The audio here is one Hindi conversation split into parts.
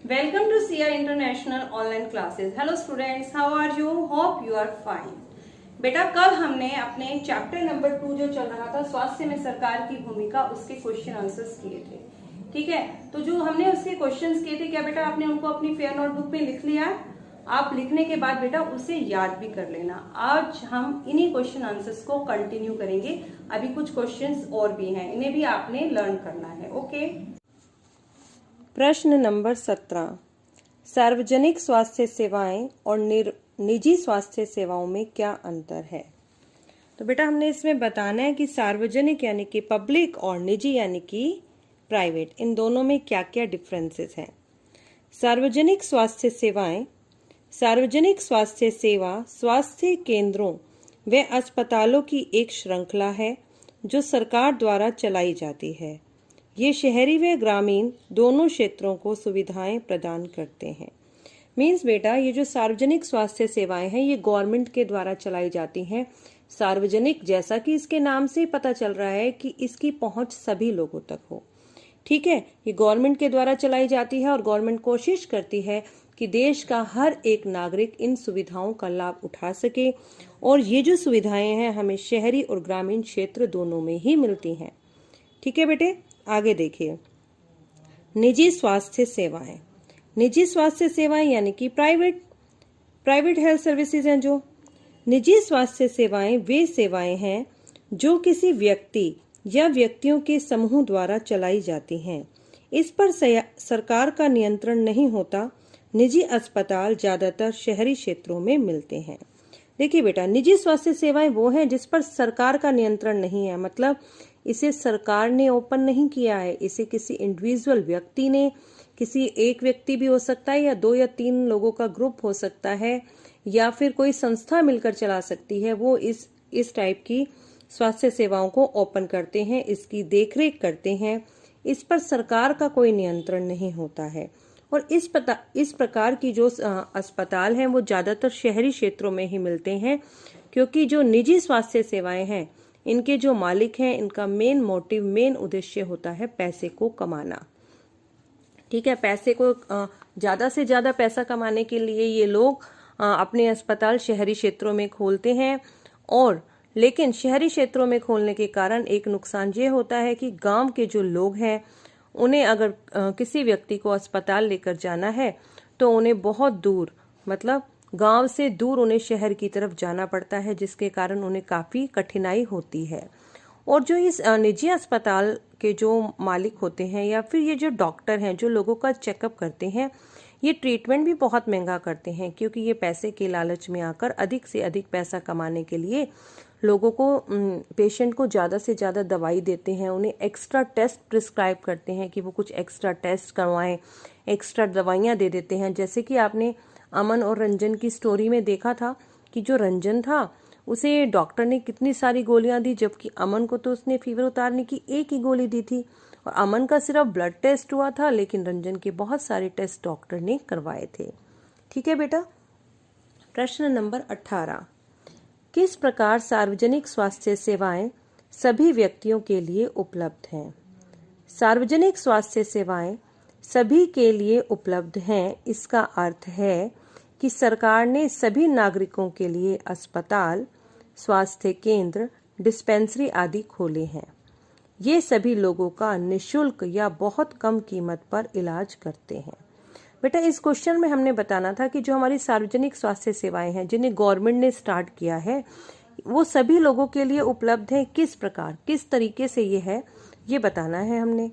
Welcome to CR International Online Classes. Hello students, how are you? Hope you are fine. बेटा कल हमने अपने चैप्टर नंबर 2 जो चल रहा था स्वास्थ्य में सरकार की भूमिका, उसके क्वेश्चन आंसर्स किए थे। ठीक है, तो जो हमने उसके क्वेश्चंस किए थे, क्या बेटा आपने उनको अपनी फेयर नोटबुक में लिख लिया? आप लिखने के बाद बेटा उसे याद भी कर लेना। आज हम इन्हीं क्वेश्चन आंसर्स को कंटिन्यू करेंगे। अभी कुछ क्वेश्चंस और भी हैं, इन्हें भी आपने लर्न करना है। ओके, प्रश्न नंबर 17, सार्वजनिक स्वास्थ्य सेवाएं और निजी स्वास्थ्य सेवाओं में क्या अंतर है? तो बेटा हमने इसमें बताना है कि सार्वजनिक यानी कि पब्लिक और निजी यानी कि प्राइवेट, इन दोनों में क्या क्या डिफरेंसेस हैं। सार्वजनिक स्वास्थ्य सेवाएं, सार्वजनिक स्वास्थ्य सेवा स्वास्थ्य केंद्रों व अस्पतालों की एक श्रृंखला है जो सरकार द्वारा चलाई जाती है। ये शहरी व ग्रामीण दोनों क्षेत्रों को सुविधाएं प्रदान करते हैं। मीन्स बेटा ये जो सार्वजनिक स्वास्थ्य सेवाएं हैं ये गवर्नमेंट के द्वारा चलाई जाती हैं। सार्वजनिक जैसा कि इसके नाम से पता चल रहा है कि इसकी पहुंच सभी लोगों तक हो। ठीक है, ये गवर्नमेंट के द्वारा चलाई जाती है और गवर्नमेंट कोशिश करती है कि देश का हर एक नागरिक इन सुविधाओं का लाभ उठा सके, और ये जो सुविधाएं हैं हमें शहरी और ग्रामीण क्षेत्र दोनों में ही मिलती हैं। ठीक है बेटे, आगे देखिए। निजी स्वास्थ्य सेवाएं, निजी स्वास्थ्य सेवाएं यानी कि प्राइवेट हेल्थ सर्विसेज हैं। जो निजी स्वास्थ्य सेवाएं वे सेवाएं हैं जो किसी व्यक्ति या व्यक्तियों के समूह द्वारा चलाई जाती हैं। इस पर सरकार का नियंत्रण नहीं होता। निजी अस्पताल ज्यादातर शहरी क्षेत्रों में मिलते हैं। देखिए बेटा, निजी स्वास्थ्य सेवाएं वो हैं जिस पर सरकार का नियंत्रण नहीं है, मतलब इसे सरकार ने ओपन नहीं किया है, इसे किसी इंडिविजुअल व्यक्ति ने, किसी एक व्यक्ति भी हो सकता है या 2 या 3 लोगों का ग्रुप हो सकता है, या फिर कोई संस्था मिलकर चला सकती है। वो इस टाइप की स्वास्थ्य सेवाओं को ओपन करते हैं, इसकी देखरेख करते हैं। इस पर सरकार का कोई नियंत्रण नहीं होता है। और इस प्रकार की जो अस्पताल हैं वो ज्यादातर शहरी क्षेत्रों में ही मिलते हैं, क्योंकि जो निजी स्वास्थ्य सेवाएं हैं इनके जो मालिक हैं इनका मेन उद्देश्य होता है पैसे को कमाना। ठीक है, पैसे को ज्यादा से ज्यादा पैसा कमाने के लिए ये लोग अपने अस्पताल शहरी क्षेत्रों में खोलते हैं। और लेकिन शहरी क्षेत्रों में खोलने के कारण एक नुकसान ये होता है कि गांव के जो लोग हैं उन्हें अगर किसी व्यक्ति को अस्पताल लेकर जाना है तो उन्हें बहुत दूर, मतलब गांव से दूर उन्हें शहर की तरफ जाना पड़ता है, जिसके कारण उन्हें काफी कठिनाई होती है। और जो इस निजी अस्पताल के जो मालिक होते हैं या फिर ये जो डॉक्टर हैं जो लोगों का चेकअप करते हैं, ये ट्रीटमेंट भी बहुत महंगा करते हैं, क्योंकि ये पैसे के लालच में आकर अधिक से अधिक पैसा कमाने के लिए लोगों को, पेशेंट को ज़्यादा से ज़्यादा दवाई देते हैं, उन्हें एक्स्ट्रा टेस्ट प्रिस्क्राइब करते हैं कि वो कुछ एक्स्ट्रा टेस्ट करवाएं, एक्स्ट्रा दवाइयाँ दे देते हैं। जैसे कि आपने अमन और रंजन की स्टोरी में देखा था कि जो रंजन था उसे डॉक्टर ने कितनी सारी गोलियां दी, जबकि अमन को तो उसने फीवर उतारने की एक ही गोली दी थी। और अमन का सिर्फ ब्लड टेस्ट हुआ था, लेकिन रंजन के बहुत सारे टेस्ट डॉक्टर ने करवाए थे। ठीक है बेटा, प्रश्न नंबर 18, किस प्रकार सार्वजनिक स्वास्थ्य सेवाएं सभी व्यक्तियों के लिए उपलब्ध हैं? सार्वजनिक स्वास्थ्य सेवाएं सभी के लिए उपलब्ध हैं, इसका अर्थ है कि सरकार ने सभी नागरिकों के लिए अस्पताल, स्वास्थ्य केंद्र, डिस्पेंसरी आदि खोले हैं। ये सभी लोगों का निःशुल्क या बहुत कम कीमत पर इलाज करते हैं। बेटा इस क्वेश्चन में हमने बताना था कि जो हमारी सार्वजनिक स्वास्थ्य सेवाएं हैं जिन्हें गवर्नमेंट ने स्टार्ट किया है वो सभी लोगों के लिए उपलब्ध है। किस प्रकार, किस तरीके से ये है, ये बताना है हमने।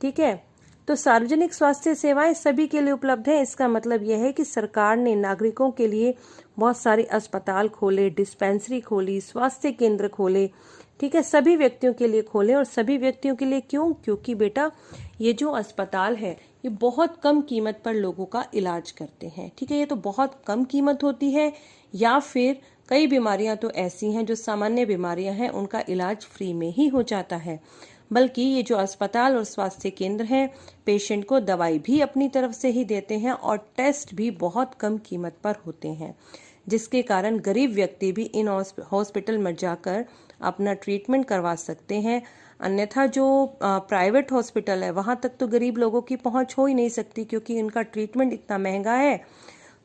ठीक है, तो सार्वजनिक स्वास्थ्य सेवाएं सभी के लिए उपलब्ध है, इसका मतलब यह है कि सरकार ने नागरिकों के लिए बहुत सारे अस्पताल खोले, डिस्पेंसरी खोली, स्वास्थ्य केंद्र खोले। ठीक है, सभी व्यक्तियों के लिए खोले। और सभी व्यक्तियों के लिए क्यों? क्योंकि बेटा ये जो अस्पताल है ये बहुत कम कीमत पर लोगों का इलाज करते हैं। ठीक है, ये तो बहुत कम कीमत होती है, या फिर कई बीमारियां तो ऐसी हैं जो सामान्य बीमारियां हैं उनका इलाज फ्री में ही हो जाता है। बल्कि ये जो अस्पताल और स्वास्थ्य केंद्र हैं पेशेंट को दवाई भी अपनी तरफ से ही देते हैं और टेस्ट भी बहुत कम कीमत पर होते हैं, जिसके कारण गरीब व्यक्ति भी इन हॉस्पिटल में जाकर अपना ट्रीटमेंट करवा सकते हैं। अन्यथा जो प्राइवेट हॉस्पिटल है वहां तक तो गरीब लोगों की पहुंच हो ही नहीं सकती, क्योंकि इनका ट्रीटमेंट इतना महंगा है,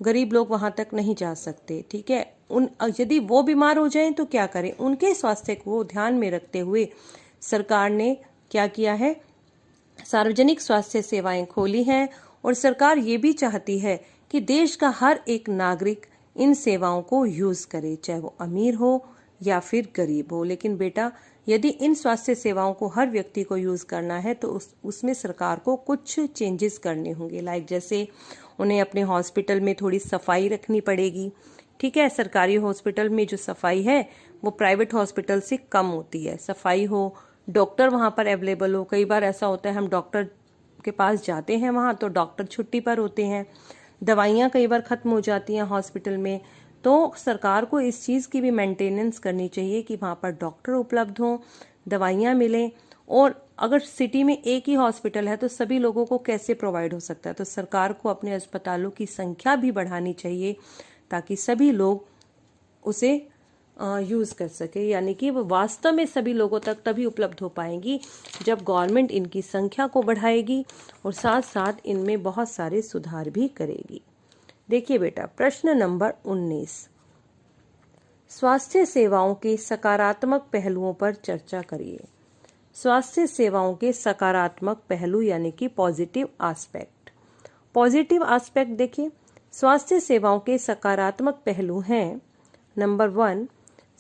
गरीब लोग वहां तक नहीं जा सकते। ठीक है, यदि वो बीमार हो जाएं तो क्या करें? उनके स्वास्थ्य को ध्यान में रखते हुए सरकार ने क्या किया है, सार्वजनिक स्वास्थ्य सेवाएं खोली हैं, और सरकार ये भी चाहती है कि देश का हर एक नागरिक इन सेवाओं को यूज करे, चाहे वो अमीर हो या फिर गरीब हो। लेकिन बेटा, यदि इन स्वास्थ्य सेवाओं को हर व्यक्ति को यूज करना है तो उसमें सरकार को कुछ चेंजेस करने होंगे। लाइक जैसे उन्हें अपने हॉस्पिटल में थोड़ी सफाई रखनी पड़ेगी। ठीक है, सरकारी हॉस्पिटल में जो सफाई है वो प्राइवेट हॉस्पिटल से कम होती है। सफाई हो, डॉक्टर वहां पर अवेलेबल हो। कई बार ऐसा होता है हम डॉक्टर के पास जाते हैं वहां तो डॉक्टर छुट्टी पर होते हैं, दवाइयां कई बार खत्म हो जाती हैं हॉस्पिटल में। तो सरकार को इस चीज की भी मेंटेनेंस करनी चाहिए कि वहां पर डॉक्टर उपलब्ध हो, दवाइयां मिलें। और अगर सिटी में एक ही हॉस्पिटल है तो सभी लोगों को कैसे प्रोवाइड हो सकता है? तो सरकार को अपने अस्पतालों की संख्या भी बढ़ानी चाहिए ताकि सभी लोग उसे यूज कर सके, यानी कि वो वास्तव में सभी लोगों तक तभी उपलब्ध हो पाएंगी जब गवर्नमेंट इनकी संख्या को बढ़ाएगी और साथ साथ इनमें बहुत सारे सुधार भी करेगी। देखिए बेटा, प्रश्न नंबर 19, स्वास्थ्य सेवाओं के सकारात्मक पहलुओं पर चर्चा करिए। स्वास्थ्य सेवाओं के सकारात्मक पहलू यानी कि पॉजिटिव एस्पेक्ट। पॉजिटिव एस्पेक्ट देखिए, स्वास्थ्य सेवाओं के सकारात्मक पहलू हैं, नंबर 1,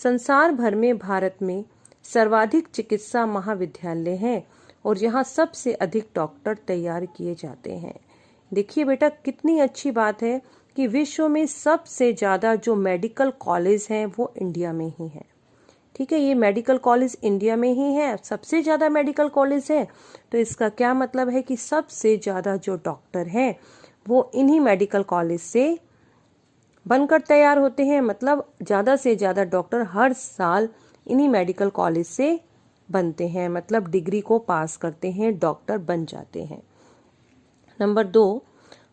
संसार भर में भारत में सर्वाधिक चिकित्सा महाविद्यालय हैं और यहाँ सबसे अधिक डॉक्टर तैयार किए जाते हैं। देखिए बेटा, कितनी अच्छी बात है कि विश्व में सबसे ज्यादा जो मेडिकल कॉलेज हैं वो इंडिया में ही है। ठीक है, ये मेडिकल कॉलेज इंडिया में ही है, सबसे ज्यादा मेडिकल कॉलेज है। तो इसका क्या मतलब है कि सबसे ज्यादा जो डॉक्टर हैं वो इन्हीं मेडिकल कॉलेज से बनकर तैयार होते हैं। मतलब ज्यादा से ज्यादा डॉक्टर हर साल इन्हीं मेडिकल कॉलेज से बनते हैं, मतलब डिग्री को पास करते हैं, डॉक्टर बन जाते हैं। नंबर 2,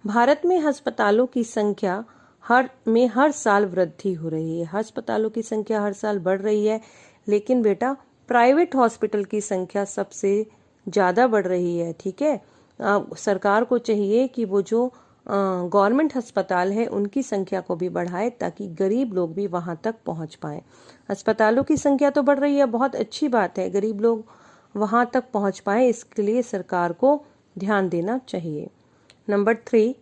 भारत में अस्पतालों की संख्या हर साल वृद्धि हो रही है। अस्पतालों की संख्या हर साल बढ़ रही है, लेकिन बेटा प्राइवेट हॉस्पिटल की संख्या सबसे ज्यादा बढ़ रही है। ठीक है, सरकार को चाहिए कि वो जो गवर्नमेंट अस्पताल है उनकी संख्या को भी बढ़ाए ताकि गरीब लोग भी वहां तक पहुंच पाए। अस्पतालों की संख्या तो बढ़ रही है, बहुत अच्छी बात है, गरीब लोग वहां तक पहुंच पाए, इसके लिए सरकार को ध्यान देना चाहिए। नंबर 3,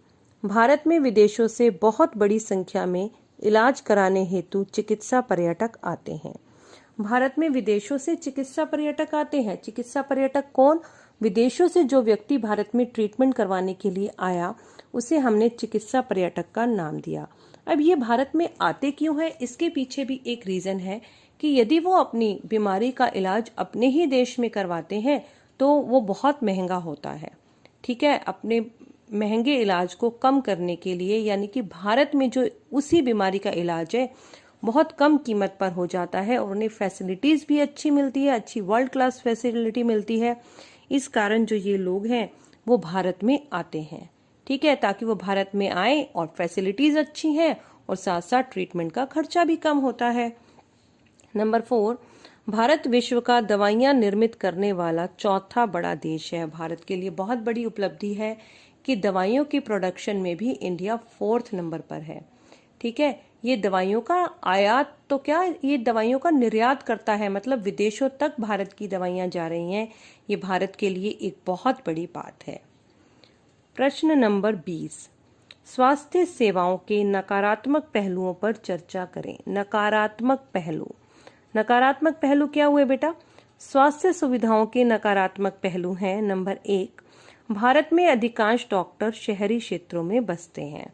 भारत में विदेशों से बहुत बड़ी संख्या में इलाज कराने हेतु चिकित्सा पर्यटक आते हैं। भारत में विदेशों से चिकित्सा पर्यटक आते हैं। चिकित्सा पर्यटक कौन? विदेशों से जो व्यक्ति भारत में ट्रीटमेंट करवाने के लिए आया उसे हमने चिकित्सा पर्यटक का नाम दिया। अब ये भारत में आते क्यों है? इसके पीछे भी एक रीजन है कि यदि वो अपनी बीमारी का इलाज अपने ही देश में करवाते हैं तो वो बहुत महंगा होता है। ठीक है, अपने महंगे इलाज को कम करने के लिए, यानी कि भारत में जो उसी बीमारी का इलाज है बहुत कम कीमत पर हो जाता है और उन्हें फैसिलिटीज भी अच्छी मिलती है, अच्छी वर्ल्ड क्लास फैसिलिटी मिलती है। इस कारण जो ये लोग हैं वो भारत में आते हैं। ठीक है, ताकि वो भारत में आए और फैसिलिटीज अच्छी हैं और साथ साथ ट्रीटमेंट का खर्चा भी कम होता है। नंबर 4, भारत विश्व का दवाइयां निर्मित करने वाला चौथा बड़ा देश है। भारत के लिए बहुत बड़ी उपलब्धि है कि दवाइयों की प्रोडक्शन में भी इंडिया 4th नंबर पर है। ठीक है, ये दवाइयों का आयात तो क्या, ये दवाइयों का निर्यात करता है, मतलब विदेशों तक भारत की दवाइयां जा रही हैं। ये भारत के लिए एक बहुत बड़ी बात है। प्रश्न नंबर 20, स्वास्थ्य सेवाओं के नकारात्मक पहलुओं पर चर्चा करें। नकारात्मक पहलू, नकारात्मक पहलू क्या हुए बेटा? स्वास्थ्य सुविधाओं के नकारात्मक पहलू हैं, नंबर 1, भारत में अधिकांश डॉक्टर शहरी क्षेत्रों में बसते हैं।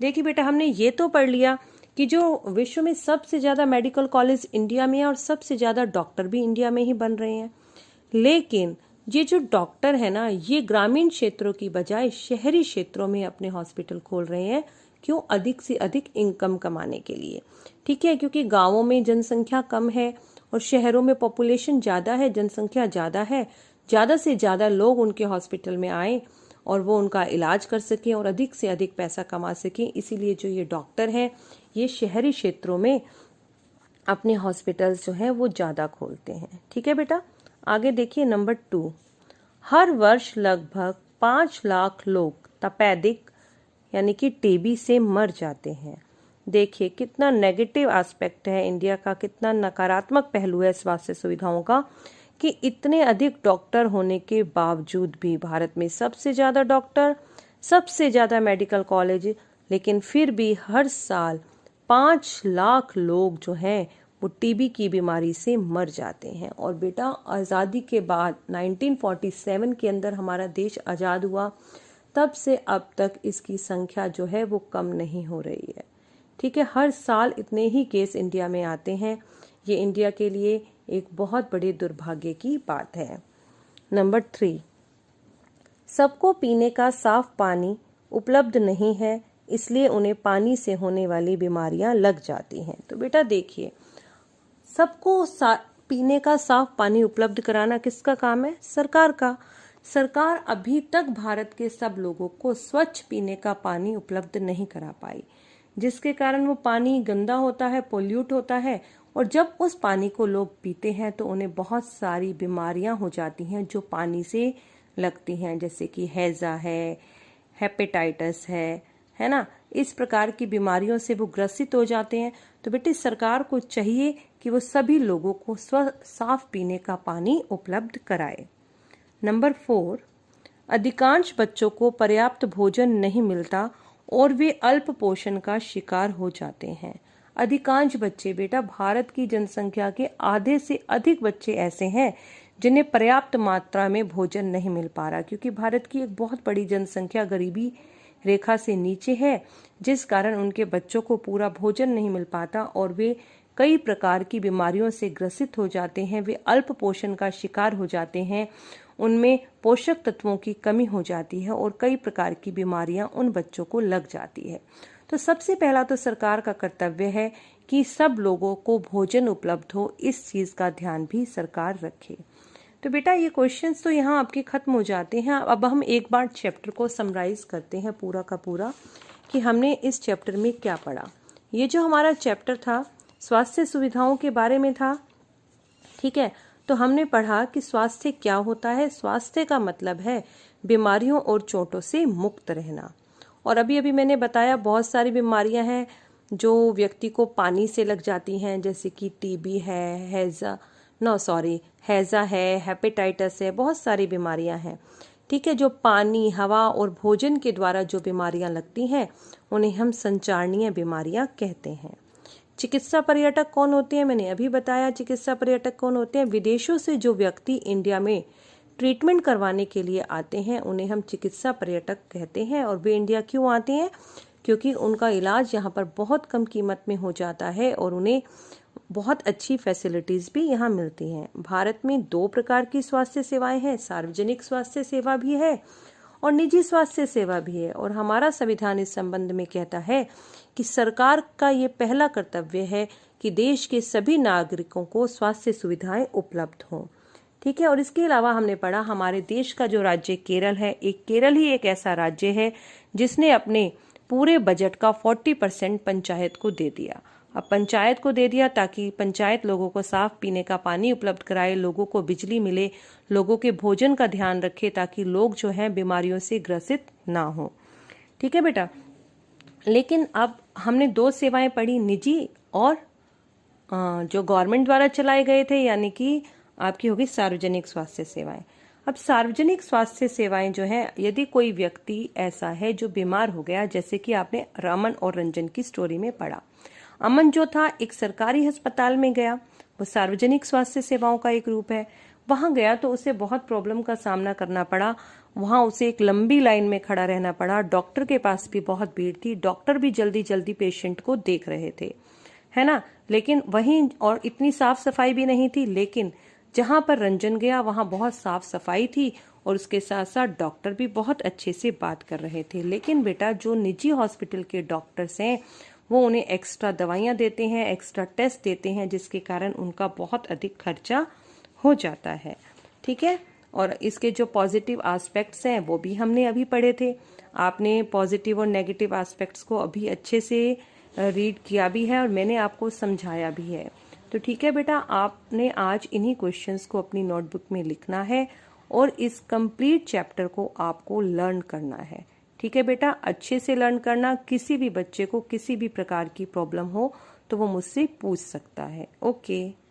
देखिए बेटा, हमने ये तो पढ़ लिया कि जो विश्व में सबसे ज्यादा मेडिकल कॉलेज इंडिया में है और सबसे ज्यादा डॉक्टर भी इंडिया में ही बन रहे हैं, लेकिन ये जो डॉक्टर है ना, ये ग्रामीण क्षेत्रों की बजाय शहरी क्षेत्रों में अपने हॉस्पिटल खोल रहे हैं। क्यों? अधिक से अधिक इनकम कमाने के लिए। ठीक है, क्योंकि गांवों में जनसंख्या कम है और शहरों में पॉपुलेशन ज्यादा है, जनसंख्या ज्यादा है, ज्यादा से ज्यादा लोग उनके हॉस्पिटल में आए और वो उनका इलाज कर सकें और अधिक से अधिक पैसा कमा सकें। इसीलिए जो ये डॉक्टर हैं ये शहरी क्षेत्रों में अपने हॉस्पिटल्स जो हैं वो ज्यादा खोलते हैं। ठीक है बेटा, आगे देखिए नंबर 2, हर वर्ष लगभग 5 लाख लोग तपेदिक यानी कि टीबी से मर जाते हैं। देखिए कितना नेगेटिव एस्पेक्ट है इंडिया का, कितना नकारात्मक पहलू है स्वास्थ्य सुविधाओं का, कि इतने अधिक डॉक्टर होने के बावजूद भी भारत में सबसे ज़्यादा डॉक्टर, सबसे ज़्यादा मेडिकल कॉलेज, लेकिन फिर भी हर साल 5 लाख लोग जो हैं वो टीबी की बीमारी से मर जाते हैं। और बेटा आज़ादी के बाद 1947 के अंदर हमारा देश आज़ाद हुआ, तब से अब तक इसकी संख्या जो है वो कम नहीं हो रही है। ठीक है, हर साल इतने ही केस इंडिया में आते हैं। ये इंडिया के लिए एक बहुत बड़े दुर्भाग्य की बात है। नंबर 3, सबको पीने का साफ पानी उपलब्ध नहीं है, इसलिए उन्हें पानी से होने वाली बीमारियां लग जाती हैं। तो बेटा देखिए, सबको पीने का साफ पानी उपलब्ध कराना किसका काम है? सरकार का। सरकार अभी तक भारत के सब लोगों को स्वच्छ पीने का पानी उपलब्ध नहीं करा पाई, जिसके कारण वो पानी गंदा होता है, पोल्यूट होता है, और जब उस पानी को लोग पीते हैं तो उन्हें बहुत सारी बीमारियां हो जाती हैं जो पानी से लगती हैं, जैसे कि हैजा है, हेपेटाइटिस है ना, इस प्रकार की बीमारियों से वो ग्रसित हो जाते हैं। तो बेटे सरकार को चाहिए कि वो सभी लोगों को साफ पीने का पानी उपलब्ध कराए। नंबर 4, अधिकांश बच्चों को पर्याप्त भोजन नहीं मिलता और वे अल्प पोषण का शिकार हो जाते हैं। अधिकांश बच्चे, बेटा भारत की जनसंख्या के आधे से अधिक बच्चे ऐसे हैं जिन्हें पर्याप्त मात्रा में भोजन नहीं मिल पा रहा, क्योंकि भारत की एक बहुत बड़ी जनसंख्या गरीबी रेखा से नीचे है, जिस कारण उनके बच्चों को पूरा भोजन नहीं मिल पाता और वे कई प्रकार की बीमारियों से ग्रसित हो जाते हैं। वे अल्प पोषण का शिकार हो जाते हैं, उनमें पोषक तत्वों की कमी हो जाती है और कई प्रकार की बीमारियां उन बच्चों को लग जाती है। तो सबसे पहला तो सरकार का कर्तव्य है कि सब लोगों को भोजन उपलब्ध हो, इस चीज का ध्यान भी सरकार रखे। तो बेटा ये क्वेश्चंस तो यहाँ आपके खत्म हो जाते हैं। अब हम एक बार चैप्टर को समराइज करते हैं पूरा का पूरा, कि हमने इस चैप्टर में क्या पढ़ा। ये जो हमारा चैप्टर था स्वास्थ्य सुविधाओं के बारे में था, ठीक है। तो हमने पढ़ा कि स्वास्थ्य क्या होता है। स्वास्थ्य का मतलब है बीमारियों और चोटों से मुक्त रहना। और अभी अभी मैंने बताया बहुत सारी बीमारियां हैं जो व्यक्ति को पानी से लग जाती हैं, जैसे कि टीबी है, हैजा है, हेपेटाइटिस है, बहुत सारी बीमारियां हैं, ठीक है। जो पानी, हवा और भोजन के द्वारा जो बीमारियां लगती हैं उन्हें हम संचारणीय बीमारियां कहते हैं। चिकित्सा पर्यटक कौन होते हैं? मैंने अभी बताया चिकित्सा पर्यटक कौन होते हैं। विदेशों से जो व्यक्ति इंडिया में ट्रीटमेंट करवाने के लिए आते हैं उन्हें हम चिकित्सा पर्यटक कहते हैं। और वे इंडिया क्यों आते हैं? क्योंकि उनका इलाज यहाँ पर बहुत कम कीमत में हो जाता है और उन्हें बहुत अच्छी फैसिलिटीज भी यहाँ मिलती हैं। भारत में 2 प्रकार की स्वास्थ्य सेवाएं हैं, सार्वजनिक स्वास्थ्य सेवा भी है और निजी स्वास्थ्य सेवा भी है। और हमारा संविधान इस संबंध में कहता है कि सरकार का ये पहला कर्तव्य है कि देश के सभी नागरिकों को स्वास्थ्य सुविधाएं उपलब्ध हों, ठीक है। और इसके अलावा हमने पढ़ा हमारे देश का जो राज्य केरल है, केरल ही एक ऐसा राज्य है जिसने अपने पूरे बजट का 40% पंचायत को दे दिया। अब पंचायत को दे दिया ताकि पंचायत लोगों को साफ पीने का पानी उपलब्ध कराए, लोगों को बिजली मिले, लोगों के भोजन का ध्यान रखे ताकि लोग जो हैं बीमारियों से ग्रसित ना हो, ठीक है बेटा। लेकिन अब हमने 2 सेवाएं पढ़ी, निजी और जो गवर्नमेंट द्वारा चलाए गए थे, यानी कि आपकी होगी सार्वजनिक स्वास्थ्य सेवाएं। अब सार्वजनिक स्वास्थ्य सेवाएं जो है, यदि कोई व्यक्ति ऐसा है जो बीमार हो गया, जैसे कि आपने अमन और रंजन की स्टोरी में पढ़ा। अमन जो था एक सरकारी अस्पताल में गया, वो सार्वजनिक स्वास्थ्य सेवाओं का एक रूप है। वहां गया तो उसे बहुत प्रॉब्लम का सामना करना पड़ा। वहां उसे एक लंबी लाइन में खड़ा रहना पड़ा। डॉक्टर के पास भी बहुत भीड़ थी, डॉक्टर भी जल्दी जल्दी पेशेंट को देख रहे थे, है ना। लेकिन वहीं और इतनी साफ सफाई भी नहीं थी। लेकिन जहां पर रंजन गया वहां बहुत साफ सफाई थी और उसके साथ साथ डॉक्टर भी बहुत अच्छे से बात कर रहे थे। लेकिन बेटा जो निजी हॉस्पिटल के डॉक्टर्स हैं वो उन्हें एक्स्ट्रा दवाइयां देते हैं, एक्स्ट्रा टेस्ट देते हैं, जिसके कारण उनका बहुत अधिक खर्चा हो जाता है, ठीक है। और इसके जो पॉजिटिव एस्पेक्ट्स हैं वो भी हमने अभी पढ़े थे। आपने पॉजिटिव और नेगेटिव एस्पेक्ट्स को अभी अच्छे से रीड किया भी है और मैंने आपको समझाया भी है। तो ठीक है बेटा, आपने आज इन्हीं क्वेश्चंस को अपनी नोटबुक में लिखना है और इस कंप्लीट चैप्टर को आपको लर्न करना है। ठीक है बेटा, अच्छे से लर्न करना। किसी भी बच्चे को किसी भी प्रकार की प्रॉब्लम हो तो वो मुझसे पूछ सकता है। ओके।